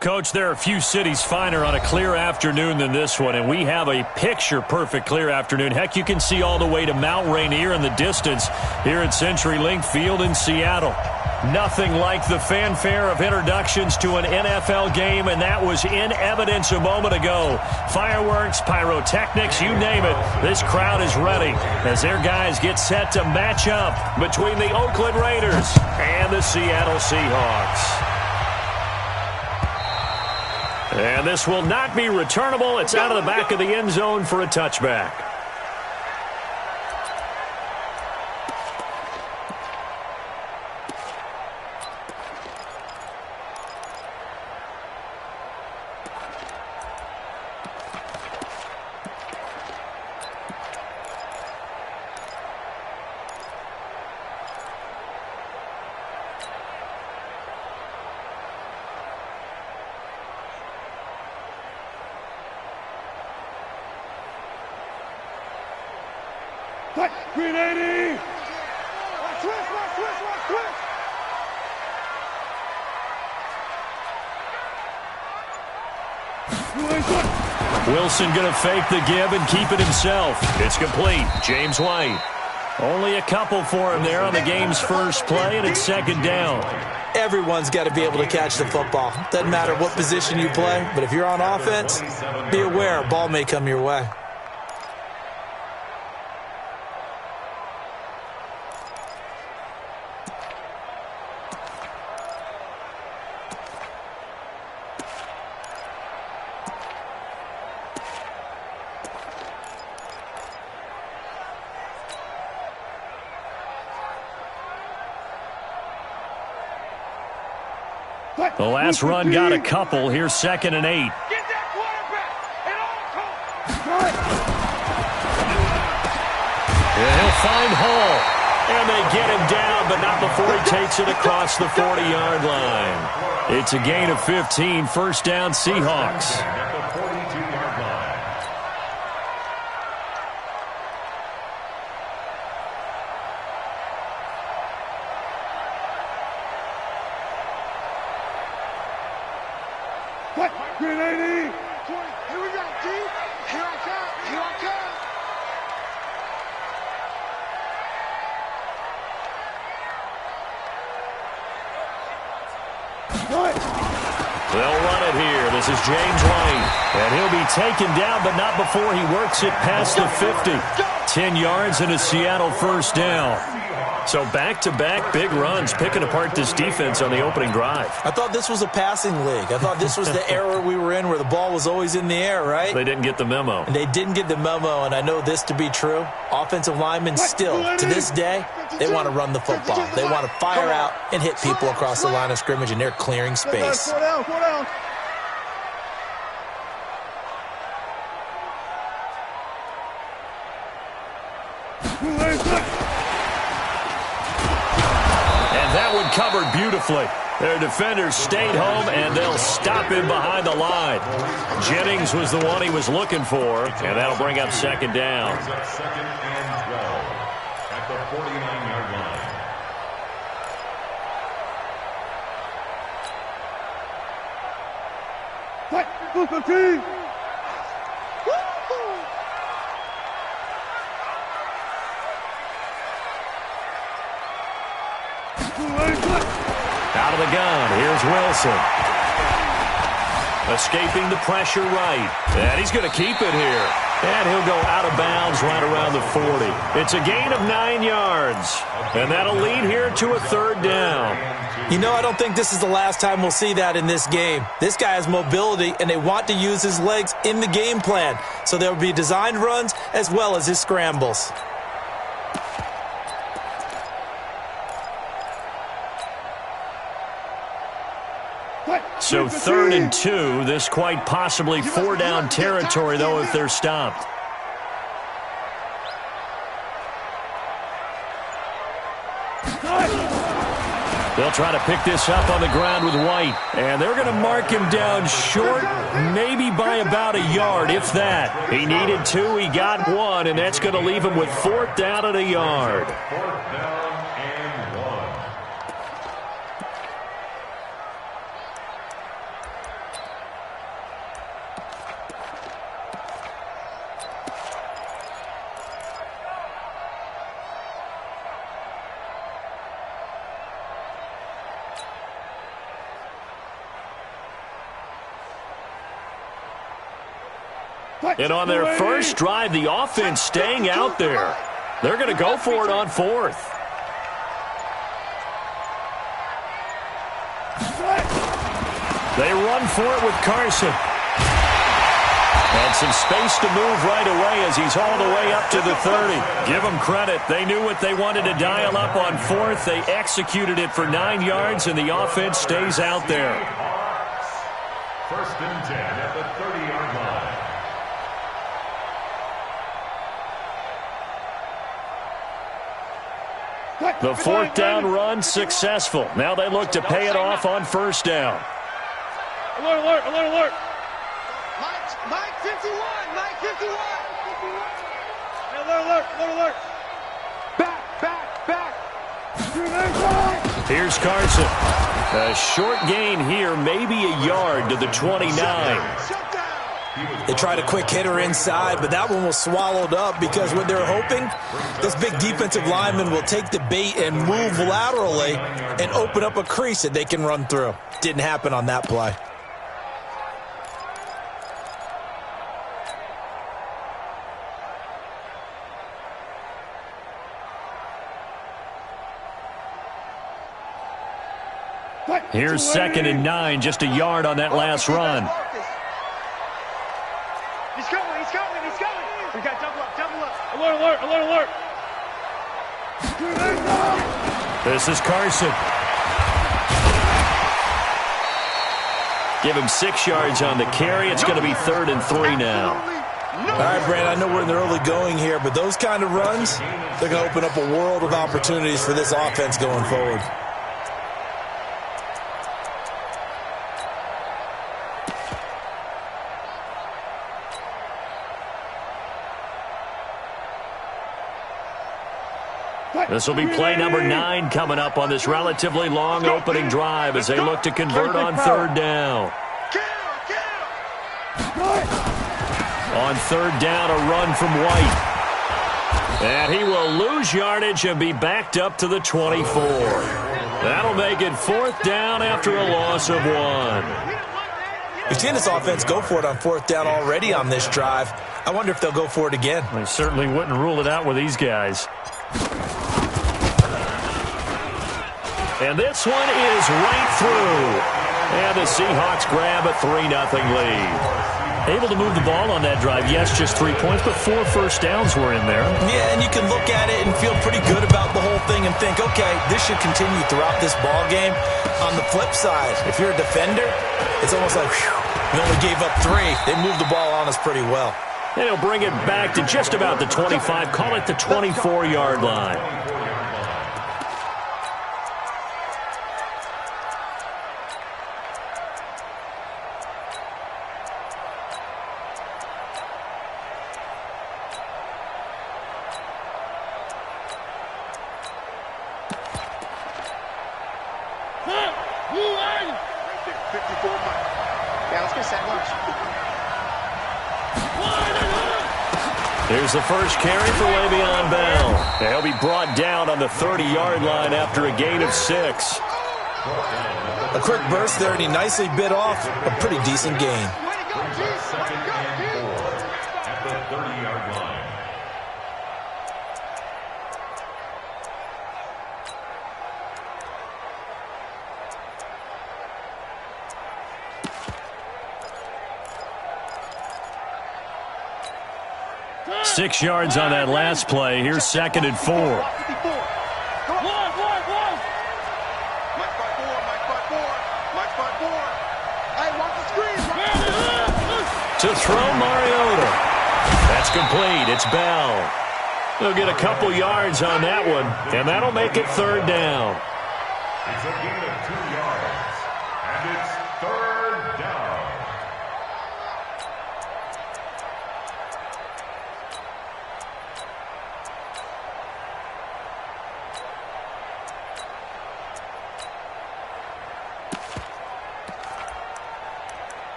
Coach, there are a few cities finer on a clear afternoon than this one, and we have a picture-perfect clear afternoon. Heck, you can see all the way to Mount Rainier in the distance here at CenturyLink Field in Seattle. Nothing like the fanfare of introductions to an NFL game, and that was in evidence a moment ago. Fireworks, pyrotechnics, you name it. This crowd is ready as their guys get set to match up between the Oakland Raiders and the Seattle Seahawks. And this will not be returnable. It's out of the back of the end zone for a touchback. Green 80! Switch! Wilson going to fake the give and keep it himself. It's complete. James White. Only a couple for him there on the game's first play, and it's second down. Everyone's got to be able to catch the football. Doesn't matter what position you play, but if you're on offense, be aware a ball may come your way. The last run got a couple. Here's 2nd and 8. Get that quarterback at all costs. And he'll find Hall. And they get him down, but not before he takes it across the 40-yard line. It's a gain of 15. First down, Seahawks. Green 80! Here we go, G. Here I come. They'll run it here. This is James White. And he'll be taken down, but not before he works it past the 50. 10 yards and a Seattle first down. So back-to-back big runs, picking apart this defense on the opening drive. I thought this was a passing league. I thought this was the era we were in where the ball was always in the air, right? They didn't get the memo. And they didn't get the memo, and I know this to be true. Offensive linemen still, to this day, they want to run the football. They want to fire out and hit people across the line of scrimmage, and they're clearing space. Four down. That one covered beautifully. Their defenders stayed home, and they'll stop him behind the line. Jennings was the one he was looking for, and that'll bring up second down. Second and 12 at the 49-yard line. Out of the gun, here's Wilson. Escaping the pressure right. And he's going to keep it here. And he'll go out of bounds right around the 40. It's a gain of 9 yards. And that'll lead here to a third down. You know, I don't think this is the last time we'll see that in this game. This guy has mobility, and they want to use his legs in the game plan. So there will be designed runs as well as his scrambles. So 3rd and 2, this quite possibly 4-down territory, though, if they're stopped. They'll try to pick this up on the ground with White. And they're going to mark him down short, maybe by about a yard, if that. He needed 2, he got 1, and that's going to leave him with 4th down and a yard. 4th down and 1. And on their first drive, the offense staying out there. They're going to go for it on fourth. They run for it with Carson. And some space to move right away as he's hauled away up to the 30. Give them credit. They knew what they wanted to dial up on fourth. They executed it for 9 yards, and the offense stays out there. First and 10 at the 30-yard line. The fourth down run successful. Now they look to pay it off on first down. Alert, alert, alert, alert. Mike 51, Mike 51. Alert, alert, alert, alert. Back. Here's Carson. A short gain here, maybe a yard to the 29. They tried a quick hitter inside, but that one was swallowed up because what they're hoping, this big defensive lineman will take the bait and move laterally and open up a crease that they can run through. Didn't happen on that play. Here's 2nd and 9, just a yard on that last run. He's coming. We got double up. Alert, alert, alert, alert. This is Carson. Give him 6 yards on the carry. It's going to be 3rd and 3 now. All right, Brandon, I know we're in the early going here, but those kind of runs, they're going to open up a world of opportunities for this offense going forward. This will be play number 9 coming up on this relatively long opening drive as they look to convert on 3rd down. On 3rd down, a run from White. And he will lose yardage and be backed up to the 24. That'll make it 4th down after a loss of 1. We've seen this offense go for it on 4th down already on this drive. I wonder if they'll go for it again. They certainly wouldn't rule it out with these guys. And this one is right through. And the Seahawks grab a 3-0 lead. Able to move the ball on that drive. Yes, just 3 points, but 4 first downs were in there. Yeah, and you can look at it and feel pretty good about the whole thing and think, okay, this should continue throughout this ball game. On the flip side, if you're a defender, it's almost like, whew, we only gave up 3. They moved the ball on us pretty well. And he'll bring it back to just about the 25. Call it the 24-yard line. Here's the first carry for Le'Veon Bell. And he'll be brought down on the 30-yard line after a gain of 6. A quick burst there, and he nicely bit off a pretty decent gain. Second and 4 at the 30-yard line. Six yards on that last play. Here's 2nd and 4. Mike by 4. Hey, watch the screen. To throw Mariota. That's complete. It's Bell. They'll get a couple yards on that one, and that'll make it 3rd down. It's a gain of 2 yards, and it's 3rd down.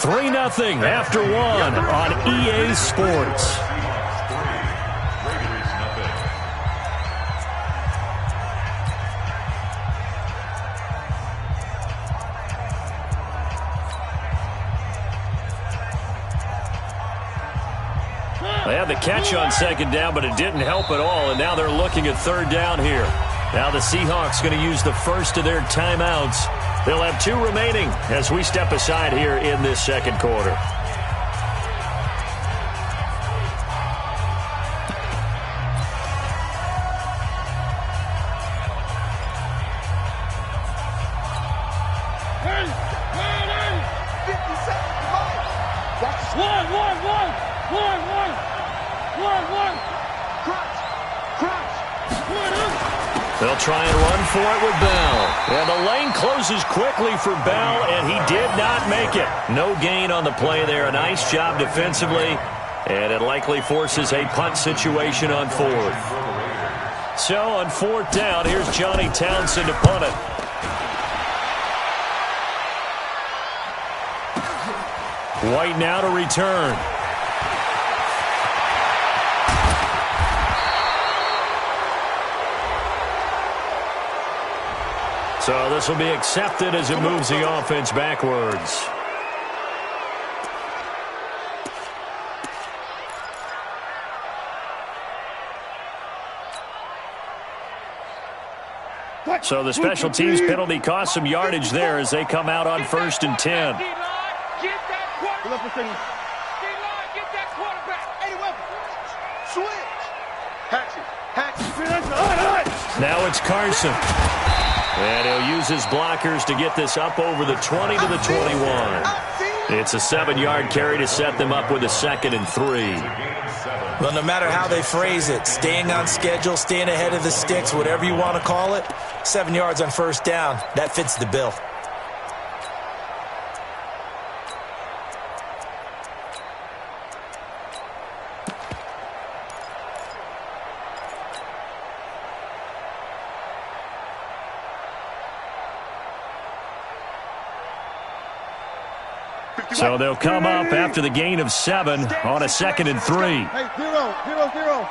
3-0 after one on EA Sports. They had the catch on second down, but it didn't help at all, and now they're looking at third down here. Now the Seahawks going to use the first of their timeouts. They'll have 2 remaining as we step aside here in this second quarter. They'll try and run for it with Bell. And the lane closes quickly for Bell, and he did not make it. No gain on the play there. A nice job defensively, and it likely forces a punt situation on 4th. So on 4th down, here's Johnny Townsend to punt it. White now to return. So this will be accepted as it moves the offense backwards. So the special teams penalty cost some yardage there as they come out on 1st and 10. Now it's Carson. And he'll use his blockers to get this up over the 20 to the 21. It's a 7-yard carry to set them up with a 2nd and 3. Well, no matter how they phrase it, staying on schedule, staying ahead of the sticks, whatever you want to call it, 7 yards on 1st down, that fits the bill. So they'll come up after the gain of 7 on a 2nd and 3. Hey, 0.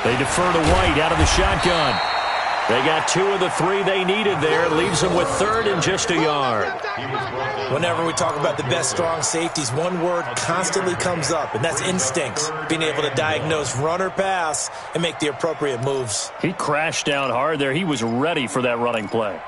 They defer to White out of the shotgun. They got 2 of the 3 they needed there. Leaves them with 3rd and just a yard. Whenever we talk about the best strong safeties, one word constantly comes up, and that's instincts. Being able to diagnose run or pass and make the appropriate moves. He crashed down hard there. He was ready for that running play.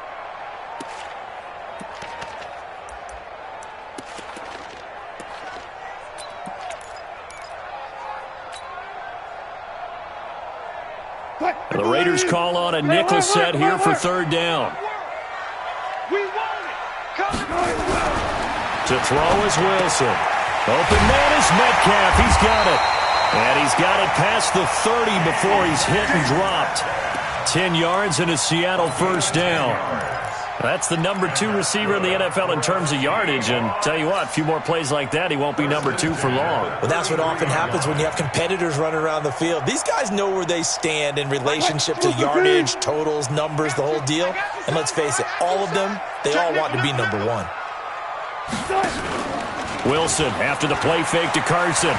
The Raiders call on a nickel set here for 3rd down. To throw is Wilson. Open man is Metcalf. He's got it. And he's got it past the 30 before he's hit and dropped. 10 yards and a Seattle 1st down. That's the number 2 receiver in the NFL in terms of yardage. And tell you what, a few more plays like that, he won't be number 2 for long. Well, that's what often happens when you have competitors running around the field. These guys know where they stand in relationship to yardage, totals, numbers, the whole deal. And let's face it, all of them, they all want to be number 1. Wilson after the play fake to Carson.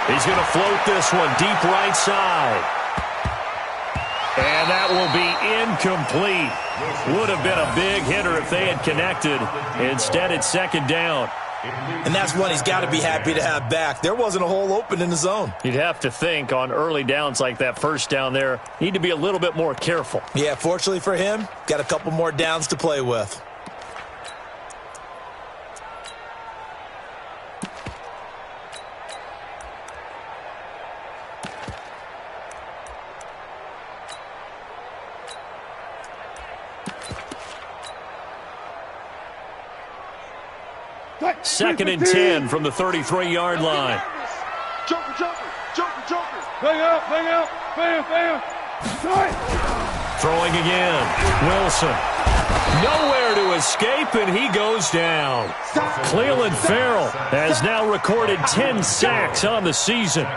He's going to float this one deep right side. And that will be incomplete. Would have been a big hitter if they had connected. Instead, it's 2nd down. And that's one he's got to be happy to have back. There wasn't a hole open in the zone. You'd have to think on early downs like that 1st down there, need to be a little bit more careful. Yeah, fortunately for him, got a couple more downs to play with. Second and 10 from the 33-yard line. Joker. Bang out. Bam. Throwing again. Wilson. Nowhere to escape, and he goes down. Cleveland Farrell has now recorded 10 sacks on the season.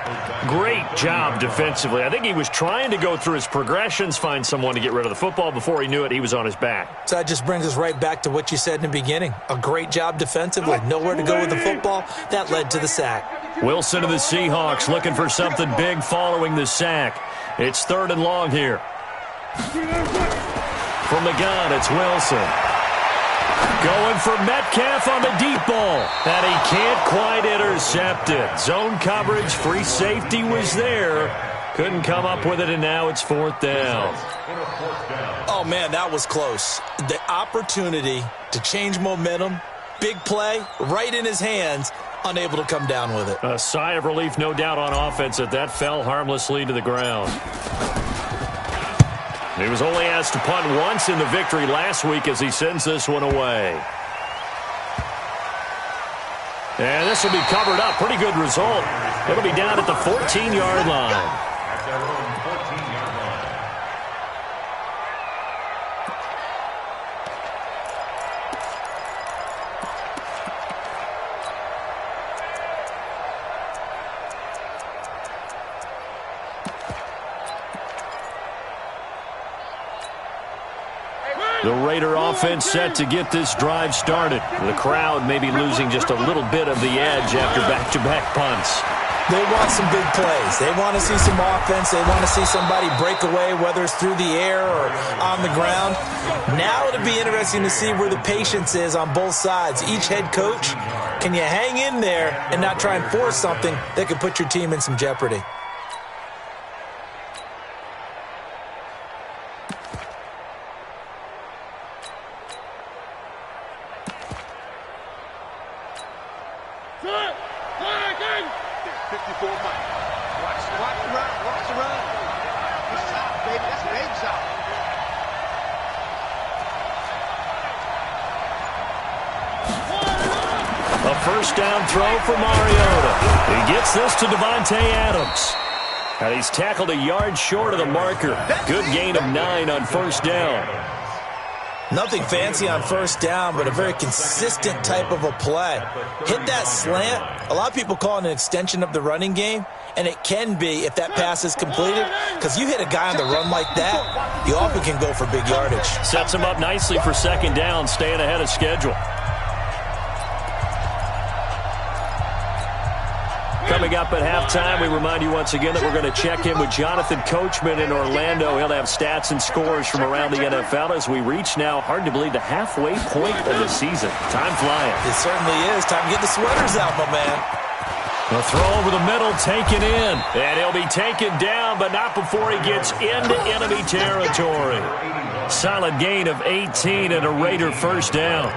Great job defensively. I think he was trying to go through his progressions, find someone to get rid of the football. Before he knew it, he was on his back. So that just brings us right back to what you said in the beginning. A great job defensively. Nowhere to go with the football. That led to the sack. Wilson of the Seahawks looking for something big following the sack. It's 3rd and long here. From the gun, it's Wilson. Going for Metcalf on the deep ball. And he can't quite intercept it. Zone coverage, free safety was there. Couldn't come up with it, and now it's 4th down. Oh, man, that was close. The opportunity to change momentum, big play, right in his hands, unable to come down with it. A sigh of relief, no doubt, on offense that fell harmlessly to the ground. He was only asked to punt once in the victory last week as he sends this one away. And this will be covered up. Pretty good result. It'll be down at the 14-yard line. The Raider offense set to get this drive started. The crowd may be losing just a little bit of the edge after back-to-back punts. They want some big plays. They want to see some offense. They want to see somebody break away, whether it's through the air or on the ground. Now it'll be interesting to see where the patience is on both sides. Each head coach, can you hang in there and not try and force something that could put your team in some jeopardy? First down throw for Mariota. He gets this to Devontae Adams. And he's tackled a yard short of the marker. Good gain of 9 on first down. Nothing fancy on first down, but a very consistent type of a play. Hit that slant. A lot of people call it an extension of the running game, and it can be if that pass is completed, because you hit a guy on the run like that, you often can go for big yardage. Sets him up nicely for second down, staying ahead of schedule. Coming up at halftime, we remind you once again that we're going to check in with Jonathan Coachman in Orlando. He'll have stats and scores from around the NFL as we reach now, hard to believe, the halfway point of the season. Time flying. It certainly is. Time to get the sweaters out, my man. The throw over the middle, taken in. And he'll be taken down, but not before he gets into enemy territory. Solid gain of 18 and a Raider first down.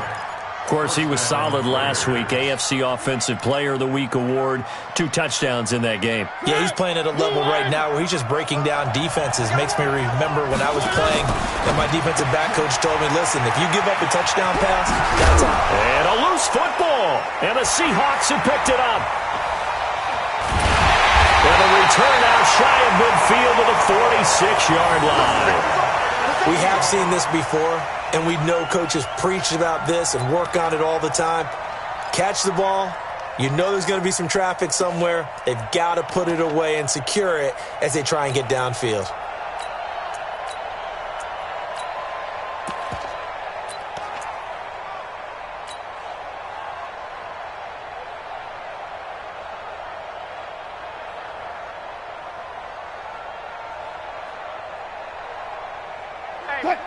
Of course, he was solid last week. AFC Offensive Player of the Week award. 2 touchdowns in that game. Yeah, he's playing at a level right now where he's just breaking down defenses. Makes me remember when I was playing and my defensive back coach told me, listen, if you give up a touchdown pass, that's out. And a loose football. And the Seahawks have picked it up. And a return out shy of midfield to the 46-yard line. We have seen this before, and we know coaches preach about this and work on it all the time. Catch the ball. You know there's going to be some traffic somewhere. They've got to put it away and secure it as they try and get downfield.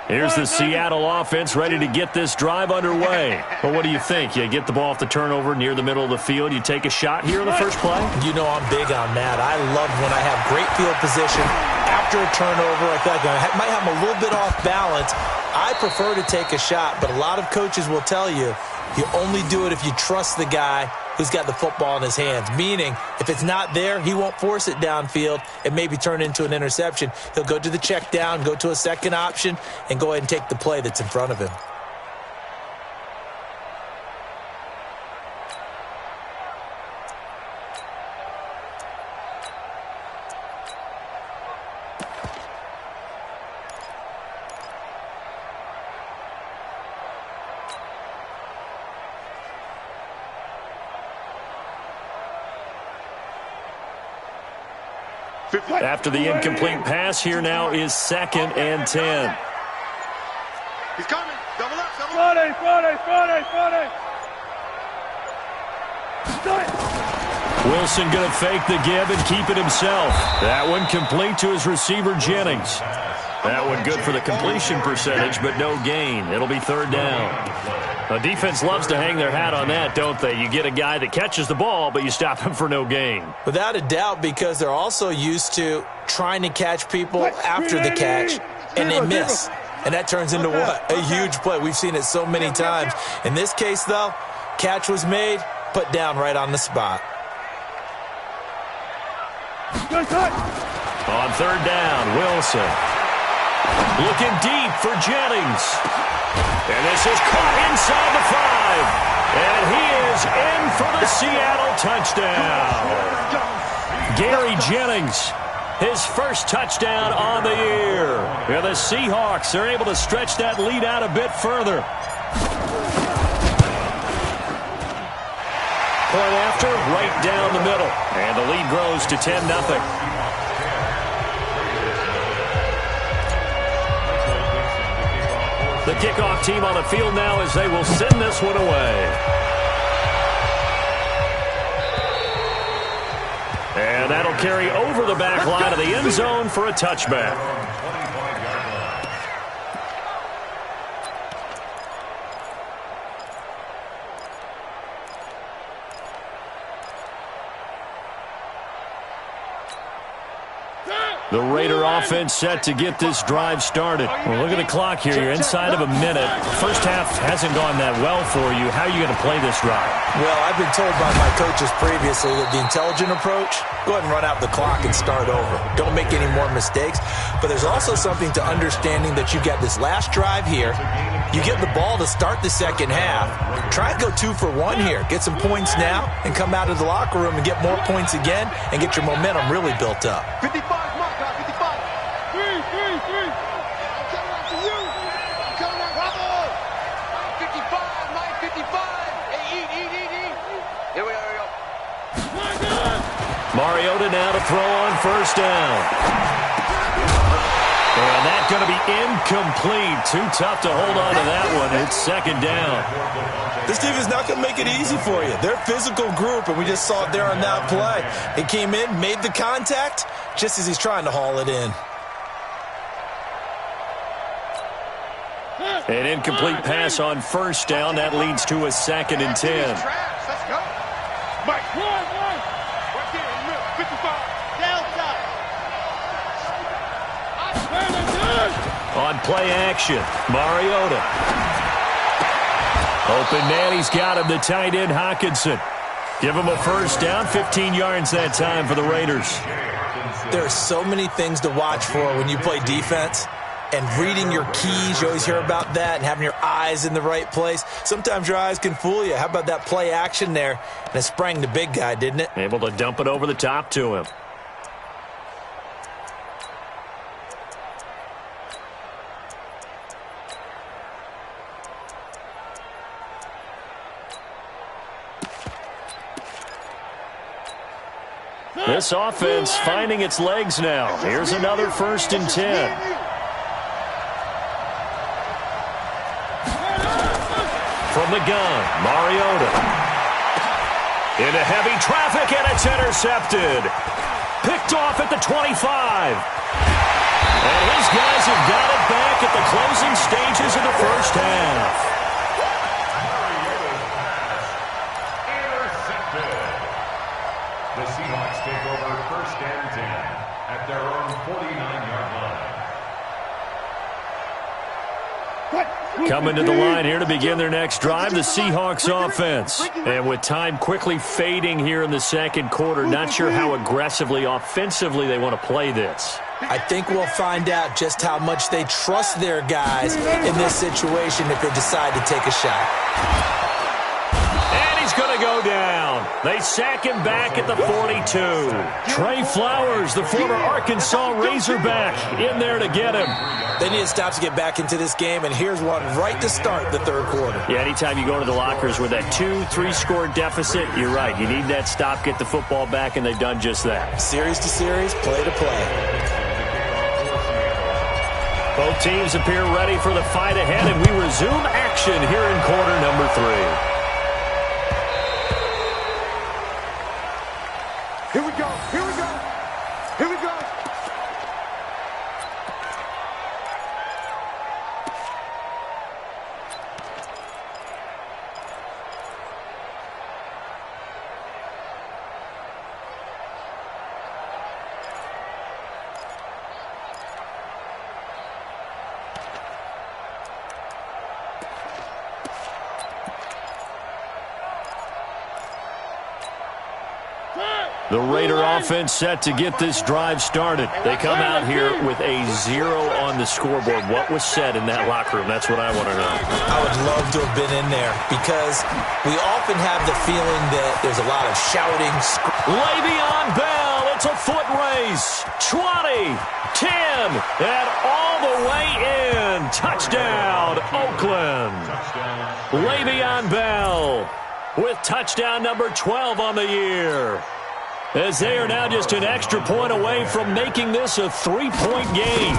Here's the Seattle offense ready to get this drive underway. But what do you think? You get the ball off the turnover near the middle of the field. You take a shot here in the first play? You know I'm big on that. I love when I have great field position. After a turnover, I feel like I might have them a little bit off balance. I prefer to take a shot, but a lot of coaches will tell you, you only do it if you trust the guy who's got the football in his hands. Meaning, if it's not there, he won't force it downfield and maybe turn into an interception. He'll go to the check down, go to a second option, and go ahead and take the play that's in front of him. After the incomplete pass, here now is 2nd and 10. He's coming. Double up. Friday. Wilson going to fake the give and keep it himself. That one complete to his receiver, Jennings. That one good for the completion percentage, but no gain. It'll be 3rd down. The defense loves to hang their hat on that, don't they? You get a guy that catches the ball, but you stop him for no gain. Without a doubt, because they're also used to trying to catch people after the catch, and they miss. And that turns into what? A huge play. We've seen it so many times. In this case, though, catch was made, put down right on the spot. On 3rd down, Wilson. Looking deep for Jennings. And this is caught inside the 5. And he is in for the Seattle touchdown. Gary Jennings, his first touchdown on the year. And the Seahawks are able to stretch that lead out a bit further. Point after, right down the middle. And the lead grows to 10-0. The kickoff team on the field now as they will send this one away. And that'll carry over the back line of the end zone for a touchback. The Raider offense set to get this drive started. Well, look at the clock here. You're inside of a minute. First half hasn't gone that well for you. How are you going to play this drive? Well, I've been told by my coaches previously that the intelligent approach, go ahead and run out the clock and start over. Don't make any more mistakes. But there's also something to understanding that you've got this last drive here. You get the ball to start the second half. Try and go 2 for 1 here. Get some points now and come out of the locker room and get more points again and get your momentum really built up. 55, mark out, 55. 3. I'm coming out to you. I'm coming out, bravo. 55, Mike, 55. Hey, eat. Here we go. Mariota now to throw on 1st down. And that's going to be incomplete. Too tough to hold on to that one. It's 2nd down. This team is not going to make it easy for you. They're a physical group, and we just saw it there on that play. He came in, made the contact, just as he's trying to haul it in. An incomplete pass on 1st down. That leads to a 2nd and 10. Let's go. Mike, run. Right there in the middle, 55. Delta. On play action, Mariota. Open man, he's got him, the tight end, Hockenson. Give him a 1st down, 15 yards that time for the Raiders. There are so many things to watch for when you play defense. And reading your keys, you always hear about that, and having your eyes in the right place. Sometimes your eyes can fool you. How about that play action there? And it sprang the big guy, didn't it? Able to dump it over the top to him. This offense finding its legs now. Here's another 1st and 10. From the gun, Mariota. Into heavy traffic, and it's intercepted. Picked off at the 25. And his guys have got it back at the closing stages of the 1st half. Intercepted. The Seahawks take over 1st and 10 at their own 49-yard line. Coming to the line here to begin their next drive, the Seahawks offense. And with time quickly fading here in the 2nd quarter, not sure how aggressively, offensively they want to play this. I think we'll find out just how much they trust their guys in this situation if they decide to take a shot. And he's going to go down. They sack him back at the 42. Trey Flowers, the former Arkansas Razorback, in there to get him. They need to stop to get back into this game, and here's one right to start the third quarter. Yeah, anytime you go to the lockers with that 2-3 score deficit, you're right. You need that stop, get the football back, and they've done just that. Series to series, play to play. Both teams appear ready for the fight ahead, and we resume action here in quarter number 3. Here we go. Here we go. Here we go. The Raider offense set to get this drive started. They come out here with a 0 on the scoreboard. What was said in that locker room? That's what I want to know. I would love to have been in there because we often have the feeling that there's a lot of shouting. Le'Veon Bell, it's a foot race. 20, 10, and all the way in. Touchdown, Oakland. Le'Veon Bell with touchdown number 12 on the year, as they are now just an extra point away from making this a 3-point game.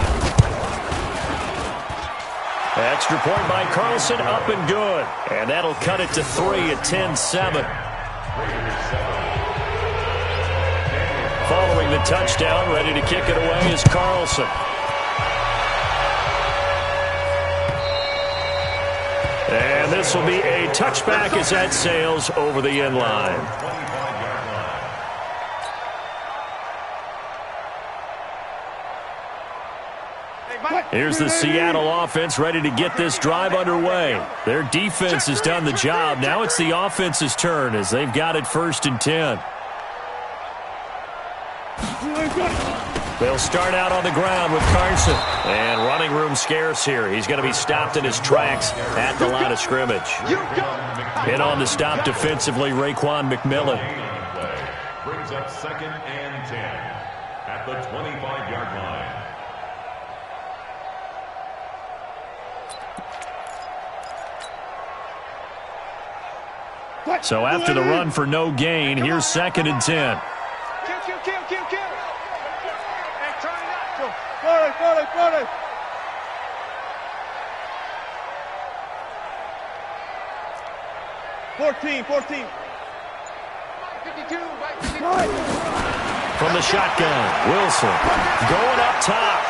Extra point by Carlson, up and good. And that'll cut it to 3 at 10-7. Following the touchdown, ready to kick it away is Carlson. And this will be a touchback as that sails over the end line. Here's the Seattle offense ready to get this drive underway. Their defense has done the job. Now it's the offense's turn as they've got it 1st and 10. They'll start out on the ground with Carson. And running room scarce here. He's going to be stopped in his tracks at the line of scrimmage. In on the stop defensively, Raekwon McMillan. Brings up 2nd and 10 at the 25-yard line. So after the run for no gain, here's 2nd and 10. Kill. Hey, try not to. Got it. 14. 52, right 52. From the shotgun, Wilson going up top.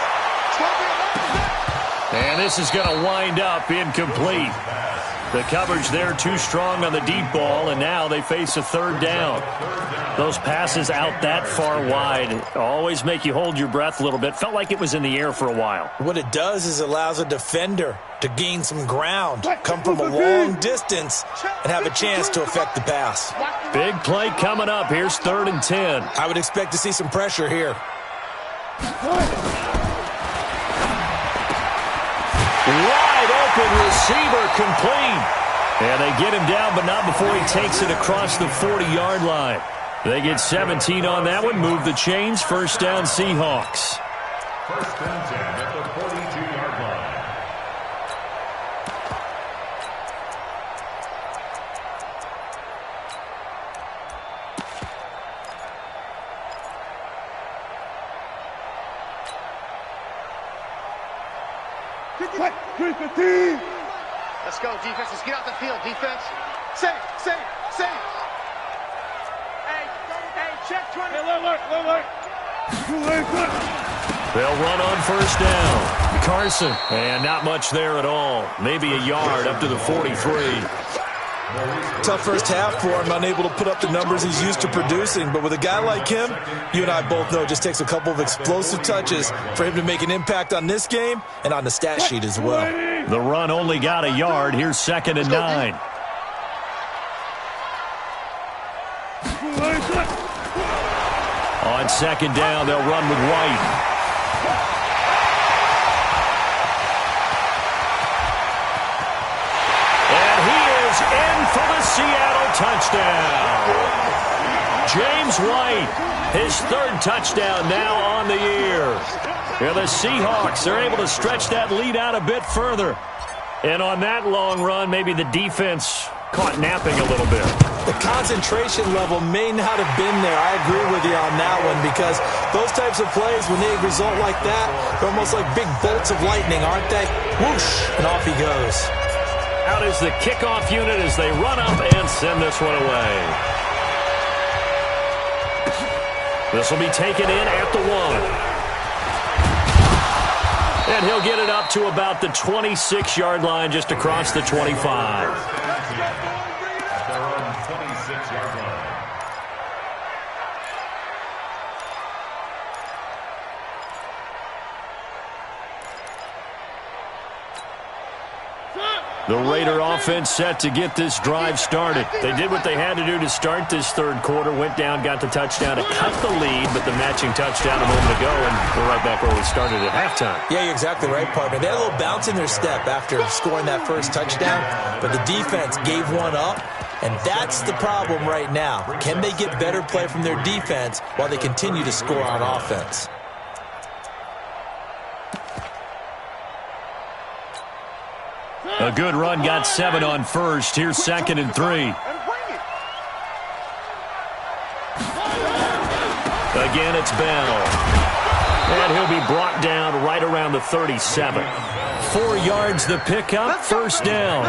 And this is going to wind up incomplete. The coverage there too strong on the deep ball, and now they face a 3rd down. Those passes out that far wide always make you hold your breath a little bit. Felt like it was in the air for a while. What it does is allows a defender to gain some ground, come from a long distance, and have a chance to affect the pass. Big play coming up. Here's 3rd and 10. I would expect to see some pressure here. Wide open receiver complete. And they get him down, but not before he takes it across the 40-yard line. They get 17 on that one, move the chains, 1st down Seahawks. 1st and 10 at the 42-yard line. Let's go, defense. Let's get out the field, defense. Safe. Hey, check 20. Alert. They'll run on 1st down. Carson, and not much there at all. Maybe a yard up to the 43. Tough first half for him, unable to put up the numbers he's used to producing. But with a guy like him, you and I both know it just takes a couple of explosive touches for him to make an impact on this game and on the stat sheet as well. The run only got a yard. Here's 2nd and 9. On 2nd down, they'll run with White. In for the Seattle touchdown. James White, his third touchdown now on the year. Yeah, the Seahawks are able to stretch that lead out a bit further. And on that long run, maybe the defense caught napping a little bit. The concentration level may not have been there. I agree with you on that one, because those types of plays, when they result like that, they're almost like big bolts of lightning, aren't they? Whoosh, and off he goes. Out is the kickoff unit as they run up and send this one away. This will be taken in at the 1. And he'll get it up to about the 26-yard line, just across the 25. The Raider offense set to get this drive started. They did what they had to do to start this third quarter. Went down, got the touchdown to cut the lead, but the matching touchdown a moment ago, and we're right back where we started at halftime. Yeah, you're exactly right, partner. They had a little bounce in their step after scoring that first touchdown, but the defense gave one up, and that's the problem right now. Can they get better play from their defense while they continue to score on offense? A good run, got 7 on first. Here's 2nd and 3. Again, it's Bell. And he'll be brought down right around the 37. 4 yards the pickup, first down.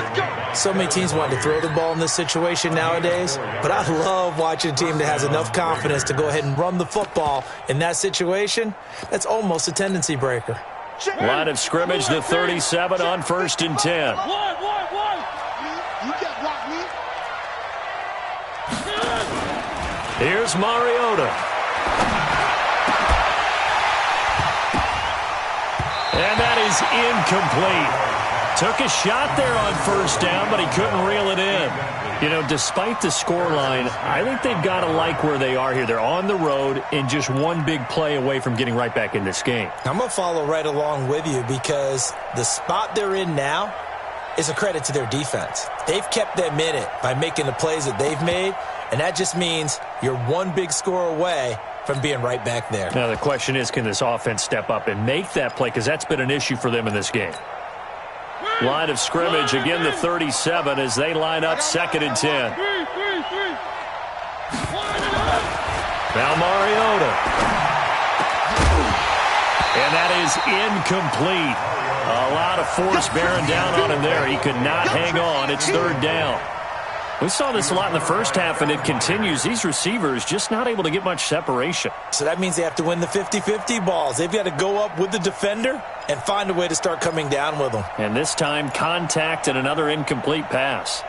So many teams want to throw the ball in this situation nowadays, but I love watching a team that has enough confidence to go ahead and run the football in that situation. That's almost a tendency breaker. Line of scrimmage, the 37 on 1st and 10. Here's Mariota. And that is incomplete. Took a shot there on first down, but he couldn't reel it in. You know, despite the scoreline, I think they've got to like where they are here. They're on the road and just one big play away from getting right back in this game. I'm going to follow right along with you, because the spot they're in now is a credit to their defense. They've kept them in it by making the plays that they've made, and that just means you're one big score away from being right back there. Now the question is, can this offense step up and make that play? Because that's been an issue for them in this game. Line of scrimmage, again the 37 as they line up 2nd and 10. Now Mariota. And that is incomplete. A lot of force bearing down on him there. He could not hang on. It's 3rd down. We saw this a lot in the first half, and it continues. These receivers just not able to get much separation. So that means they have to win the 50-50 balls. They've got to go up with the defender and find a way to start coming down with them. And this time, contact and another incomplete pass.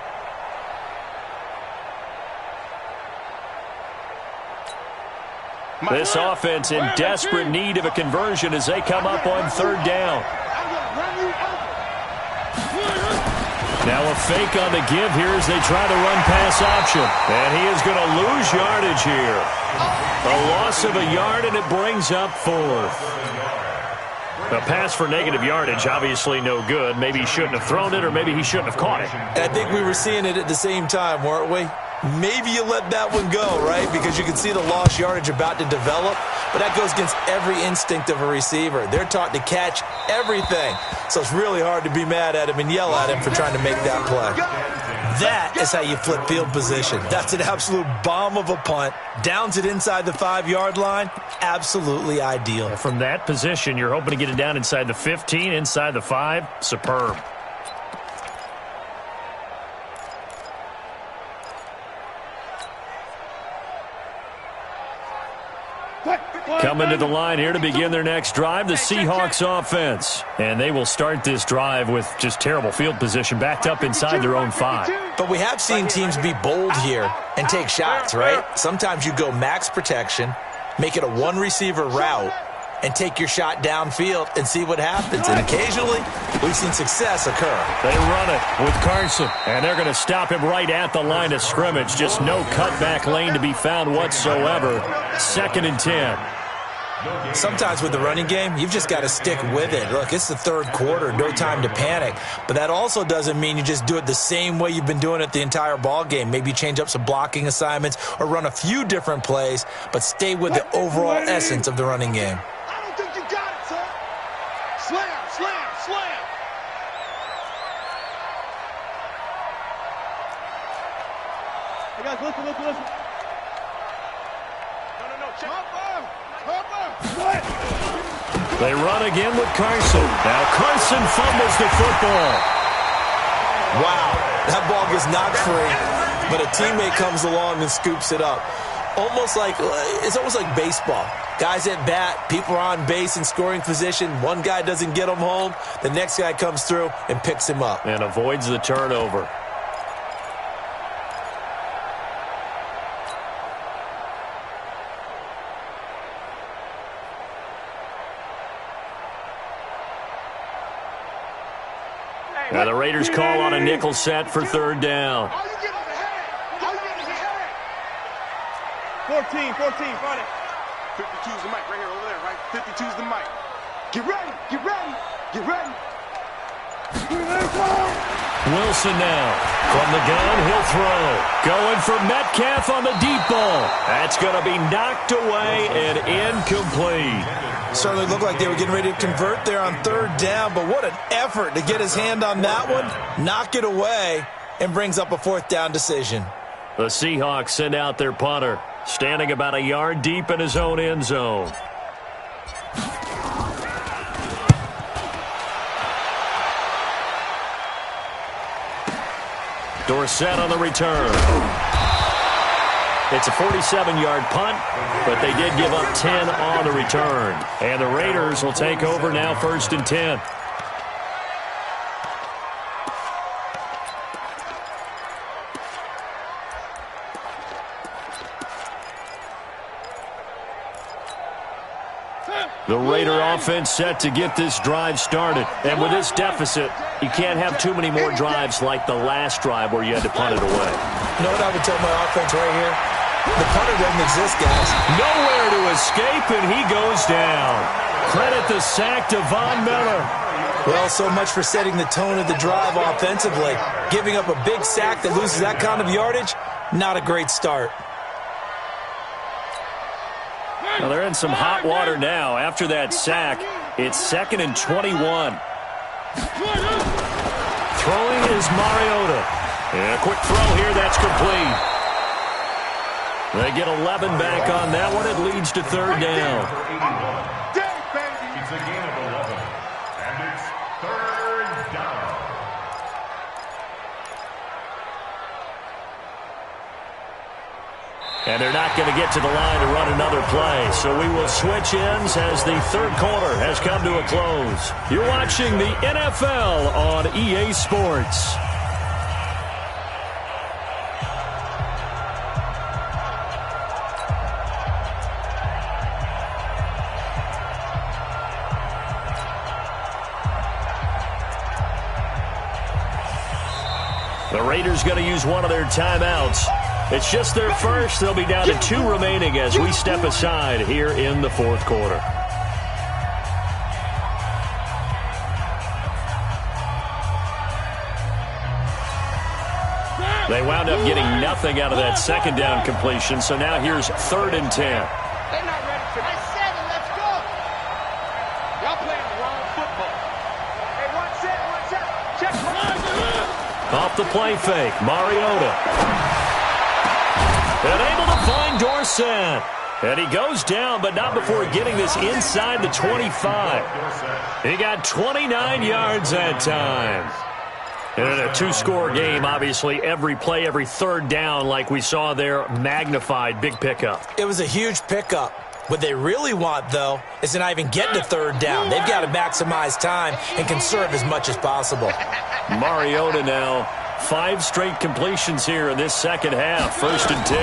This offense in desperate need of a conversion as they come up on 3rd down. Now a fake on the give here as they try the run-pass option. And he is going to lose yardage here. A loss of a yard, and it brings up 4th. A pass for negative yardage, obviously no good. Maybe he shouldn't have thrown it, or maybe he shouldn't have caught it. And I think we were seeing it at the same time, weren't we? Maybe you let that one go, right? Because you can see the lost yardage about to develop. But that goes against every instinct of a receiver. They're taught to catch everything. So it's really hard to be mad at him and yell at him for trying to make that play. That is how you flip field position. That's an absolute bomb of a punt. Downs it inside the 5-yard line. Absolutely ideal. From that position, you're hoping to get it down inside the 15, inside the 5. Superb. Coming to the line here to begin their next drive, the Seahawks offense. And they will start this drive with just terrible field position, backed up inside their own 5. But we have seen teams be bold here and take shots, right? Sometimes you go max protection, make it a one-receiver route, and take your shot downfield and see what happens. And occasionally, we've seen success occur. They run it with Carson, and they're going to stop him right at the line of scrimmage. Just no cutback lane to be found whatsoever. 2nd and 10. Sometimes with the running game, you've just got to stick with it. Look, it's the third quarter, no time to panic. But that also doesn't mean you just do it the same way you've been doing it the entire ball game. Maybe change up some blocking assignments or run a few different plays, but stay with the overall essence of the running game. I don't think you got it, son. Slam, slam, slam. Hey, guys, listen. No, check. They run again with Carson. Now Carson fumbles the football. Wow, that ball gets knocked free, but a teammate comes along and scoops it up. It's almost like baseball. Guys at bat, people are on base in scoring position. One guy doesn't get him home. The next guy comes through and picks him up. And avoids the turnover. Now the Raiders call on a nickel set for third down. How you getting ahead? How you getting ahead? 14, find it. 52's the mic right here, over there, right? 52's the mic. Get ready, get ready, get ready. Wilson now. From the gun, he'll throw. Going for Metcalf on the deep ball. That's going to be knocked away and incomplete. Certainly looked like they were getting ready to convert there on third down, but what an effort to get his hand on that one, knock it away, and brings up a fourth down decision. The Seahawks send out their punter, standing about a yard deep in his own end zone. Dorsett on the return. It's a 47-yard punt, but they did give up 10 on the return. And the Raiders will take over now, 1st and 10. The Raider offense set to get this drive started. And with this deficit, you can't have too many more drives like the last drive where you had to punt it away. You know what I would tell my offense right here? The punter doesn't exist, guys. Nowhere to escape, and he goes down. Credit the sack to Von Miller. Well, so much for setting the tone of the drive offensively. Giving up a big sack that loses that kind of yardage, not a great start. Well, they're in some hot water now. After that sack, it's 2nd and 21. Throwing is Mariota. And a quick throw here, that's complete. They get 11 back on that one. It leads to third down. It's a gain of 11, and it's third down. And they're not going to get to the line to run another play. So we will switch ends as the third quarter has come to a close. You're watching the NFL on EA Sports. The Raiders going to use one of their timeouts. It's just their first. They'll be down to 2 remaining as we step aside here in the fourth quarter. They wound up getting nothing out of that second down completion, so now here's 3rd and 10. They're not ready for this. I said it, let's go. Y'all playing the wrong football. Hey, one set. Check. Off the play fake, Mariota. And able to find Dorsett. And he goes down, but not before getting this inside the 25. He got 29 yards that time. And in a 2-score game, obviously, every play, every third down, like we saw there, magnified, big pickup. It was a huge pickup. What they really want, though, is to not even get to third down. They've got to maximize time and conserve as much as possible. Mariota now, 5 straight completions here in this second half. 1st and 10.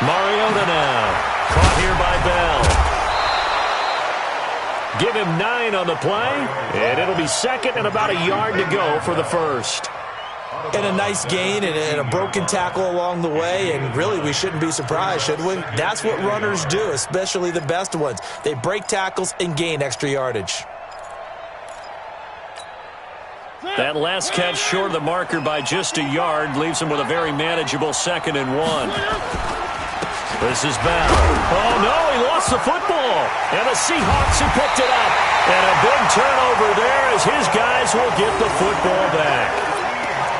Mariota now, caught here by Bell. Give him 9 on the play, and it'll be 2nd and about a yard to go for the first. And a nice gain and a broken tackle along the way, and really we shouldn't be surprised, should we? That's what runners do, especially the best ones. They break tackles and gain extra yardage. That last catch short of the marker by just a yard leaves him with a very manageable 2nd and 1. This is Bell. Oh, no, he lost the football. And the Seahawks have picked it up. And a big turnover there as his guys will get the football back.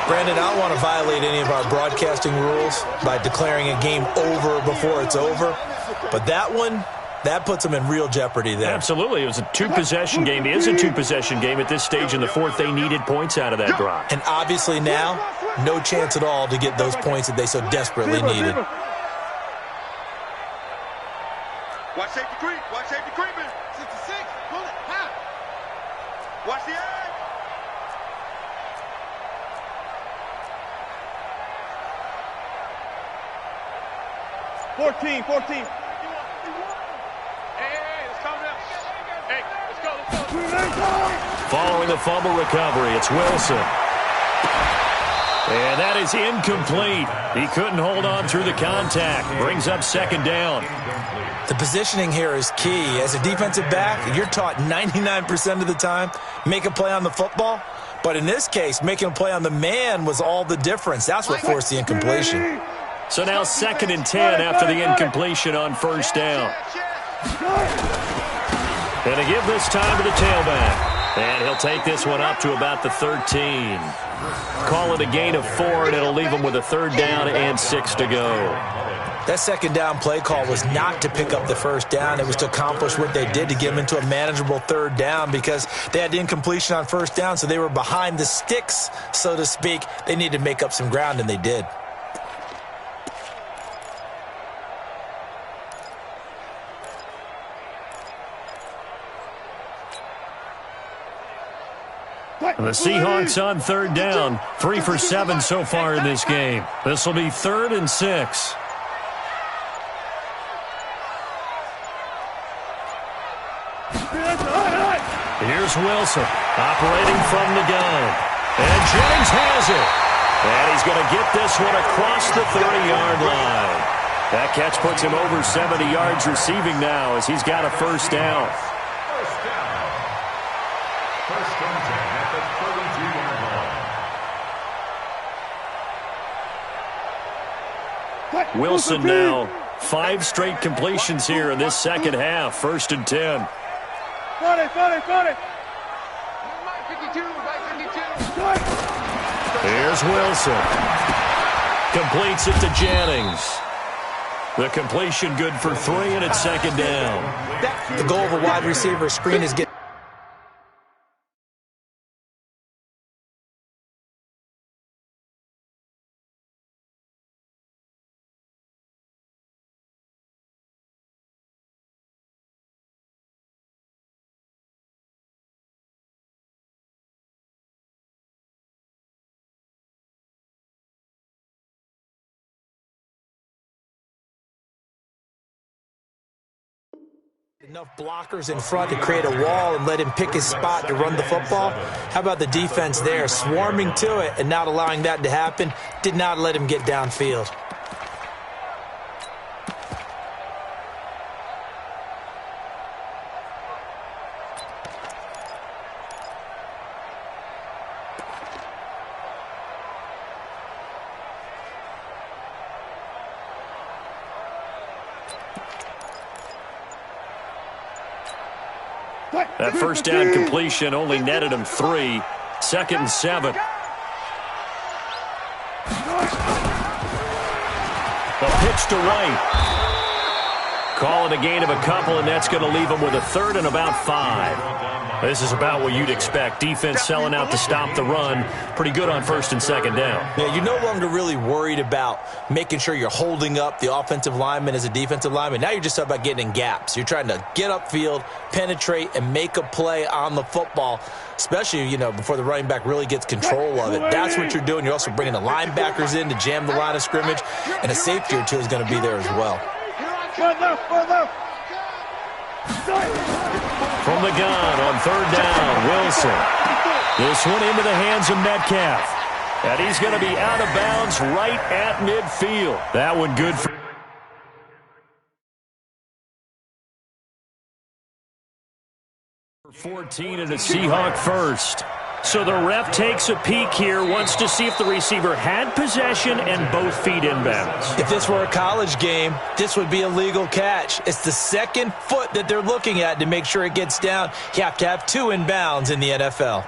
Brandon, I don't want to violate any of our broadcasting rules by declaring a game over before it's over. But that one, that puts them in real jeopardy there. Absolutely. It was a two-possession game. It is a two-possession game at this stage in the fourth. They needed points out of that drive. And obviously now, no chance at all to get those points that they so desperately needed. Watch safety creep. Watch safety creeping. 66. Pull it. Half. Watch the edge. 14. Hey, let's calm down. Hey, let's go. Following the fumble recovery, it's Wilson. And that is incomplete. He couldn't hold on through the contact. Brings up 2nd down. The positioning here is key. As a defensive back, you're taught 99% of the time, make a play on the football. But in this case, making a play on the man was all the difference. That's what forced the incompletion. So now 2nd and 10 after the incompletion on 1st down. And to give this time to the tailback. And he'll take this one up to about the 13. Call it a gain of 4, and it'll leave him with a 3rd down and 6 to go. That 2nd down play call was not to pick up the 1st down. It was to accomplish what they did to get them into a manageable 3rd down because they had the incompletion on 1st down, so they were behind the sticks, so to speak. They needed to make up some ground, and they did. And the Seahawks on 3rd down. 3 for 7 so far in this game. This will be 3rd and 6. Here's Wilson operating from the gun. And Jennings has it. And he's going to get this one across the 30-yard line. That catch puts him over 70 yards receiving now as he's got a 1st down. First and 10 at the 32-yard line. Wilson now 5 straight completions here in this 2nd half. 1st and 10. Got it. 52. Here's Wilson. Completes it to Jennings. The completion good for 3, and it's 2nd down. The goal of a wide receiver screen is get. Enough blockers in front to create a wall and let him pick his spot to run the football. How about the defense there, swarming to it and not allowing that to happen? Did not let him get downfield. That 1st down completion only netted him 3. 2nd and 7. The pitch to White. Call it a gain of a couple, and that's going to leave him with a 3rd and about 5. This is about what you'd expect. Defense selling out to stop the run. Pretty good on 1st and 2nd down. Yeah, you're no longer really worried about making sure you're holding up the offensive lineman as a defensive lineman. Now you're just about getting in gaps. You're trying to get upfield, penetrate, and make a play on the football, especially, before the running back really gets control of it. That's what you're doing. You're also bringing the linebackers in to jam the line of scrimmage, and a safety or two is going to be there as well. From the gun on 3rd down, Wilson. This one into the hands of Metcalf. And he's going to be out of bounds right at midfield. That one good for 14 and a Seahawk first. So the ref takes a peek here, wants to see if the receiver had possession and both feet inbounds. If this were a college game, this would be a legal catch. It's the second foot that they're looking at to make sure it gets down. You have to have two inbounds in the NFL.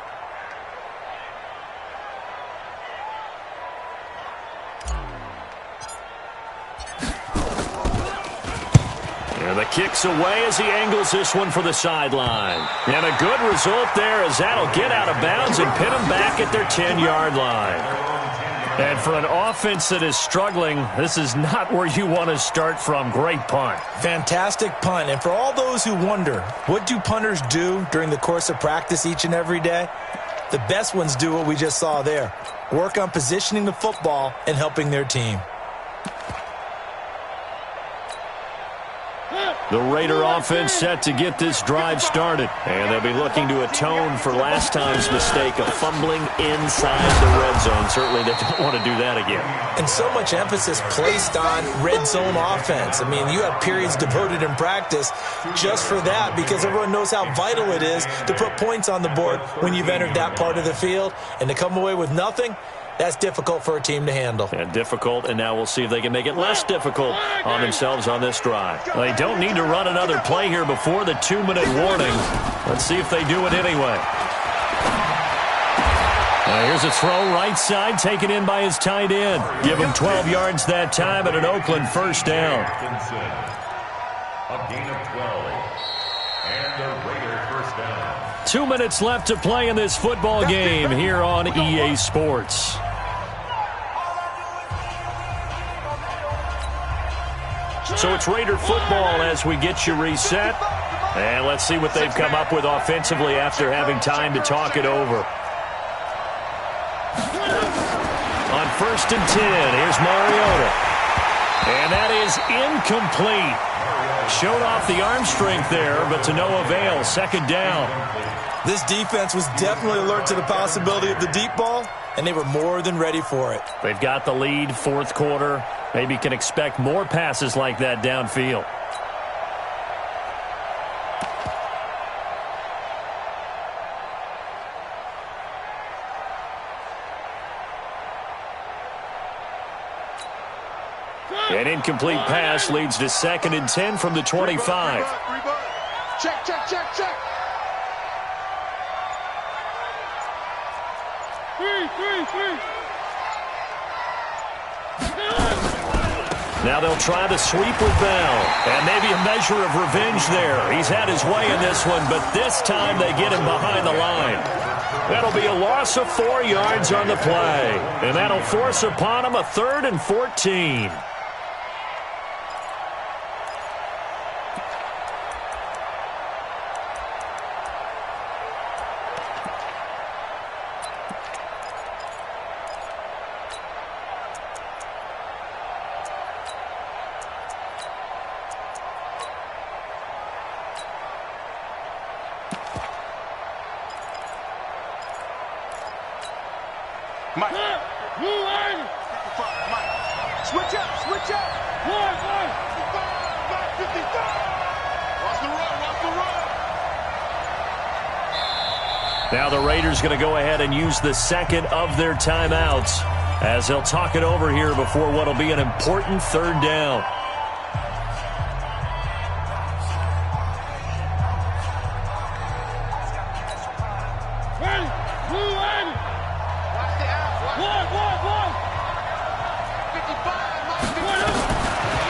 And the kick's away as he angles this one for the sideline. And a good result there as that'll get out of bounds and pin them back at their 10-yard line. And for an offense that is struggling, this is not where you want to start from. Great punt. Fantastic punt. And for all those who wonder, what do punters do during the course of practice each and every day? The best ones do what we just saw there. Work on positioning the football and helping their team. The Raider offense set to get this drive started. And they'll be looking to atone for last time's mistake of fumbling inside the red zone. Certainly they don't want to do that again. And so much emphasis placed on red zone offense. I mean, you have periods devoted in practice just for that because everyone knows how vital it is to put points on the board when you've entered that part of the field. And to come away with nothing, that's difficult for a team to handle. And difficult, and now we'll see if they can make it less difficult on themselves on this drive. They don't need to run another play here before the 2-minute warning. Let's see if they do it anyway. Here's a throw right side, taken in by his tight end. Give him 12 yards that time and an Oakland first down. A gain of 12. And the Raiders first down. 2 minutes left to play in this football game here on EA Sports. So it's Raider football as we get you reset. And let's see what they've come up with offensively after having time to talk it over. On 1st and 10, here's Mariota. And that is incomplete. Showed off the arm strength there, but to no avail. 2nd down. This defense was definitely alert to the possibility of the deep ball, and they were more than ready for it. They've got the lead, 4th quarter. Maybe can expect more passes like that downfield. An incomplete pass leads to 2nd and 10 from the 25. Check, check, check, check. Three. Now they'll try to sweep with Bell. And maybe a measure of revenge there. He's had his way in this one, but this time they get him behind the line. That'll be a loss of 4 yards on the play. And that'll force upon him a 3rd and 14. Mike. Switch up. One. 55. Watch the run. Now the Raiders going to go ahead and use the 2nd of their timeouts as they'll talk it over here before what will be an important 3rd down.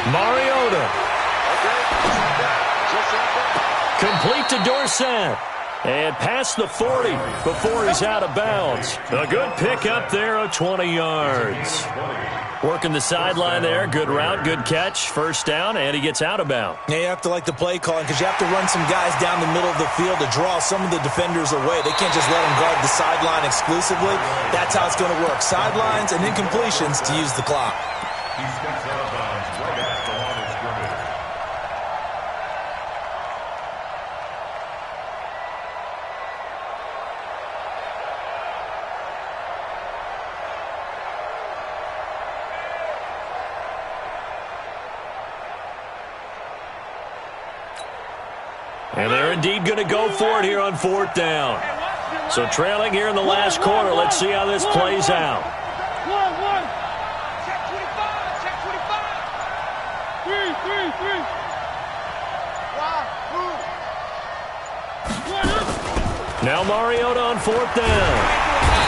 Mariota. Complete to Dorsett. And past the 40 before he's out of bounds. A good pick up there of 20 yards. Working the sideline there. Good route, good catch. 1st down, and he gets out of bounds. Yeah, you have to like the play calling because you have to run some guys down the middle of the field to draw some of the defenders away. They can't just let them guard the sideline exclusively. That's how it's going to work. Sidelines and incompletions to use the clock. He steps out of bounds right at the line of scrimmage. And they're indeed going to go for it here on 4th down. So trailing here in the last quarter. Let's see how this plays out. Check 25. Check 25. 3. Now Mariota on 4th down.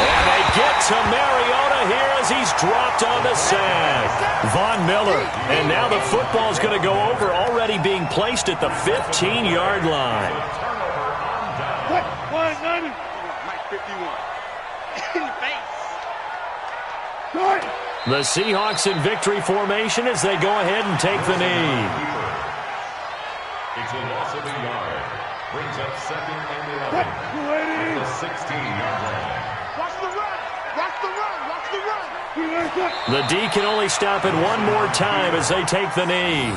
And they get to Mariota here as he's dropped on the sack. Von Miller. And now the football's going to go over, already being placed at the 15-yard line. Mike 51. In the face. The Seahawks in victory formation as they go ahead and take the knee. It's a loss of a yard. Brings up 2nd and 11. At the 16-yard line. Watch the run. Watch the run. Watch the run. The D can only stop it one more time as they take the knee.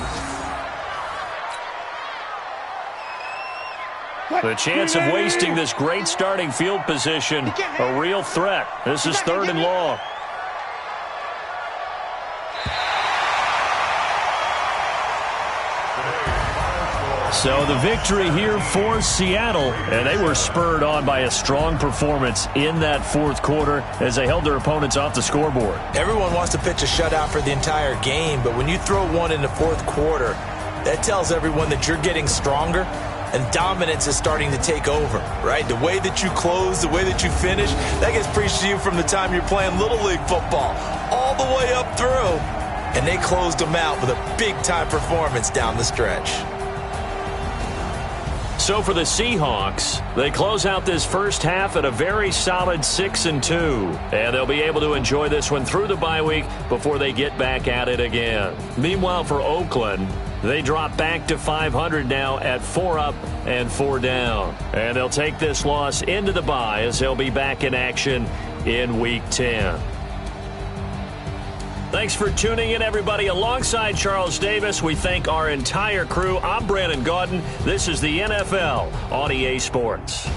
The chance of wasting this great starting field position, a real threat. This is 3rd and long. So the victory here for Seattle, and they were spurred on by a strong performance in that 4th quarter as they held their opponents off the scoreboard. Everyone wants to pitch a shutout for the entire game, but when you throw one in the 4th quarter, that tells everyone that you're getting stronger and dominance is starting to take over, right? The way that you close, the way that you finish, that gets preached to you from the time you're playing Little League football all the way up through, and they closed them out with a big-time performance down the stretch. So for the Seahawks, they close out this first half at a very solid 6-2. And they'll be able to enjoy this one through the bye week before they get back at it again. Meanwhile, for Oakland, they drop back to 500 now at 4 up and 4 down. And they'll take this loss into the bye as they'll be back in action in Week 10. Thanks for tuning in, everybody. Alongside Charles Davis, we thank our entire crew. I'm Brandon Gaudin. This is the NFL on EA Sports.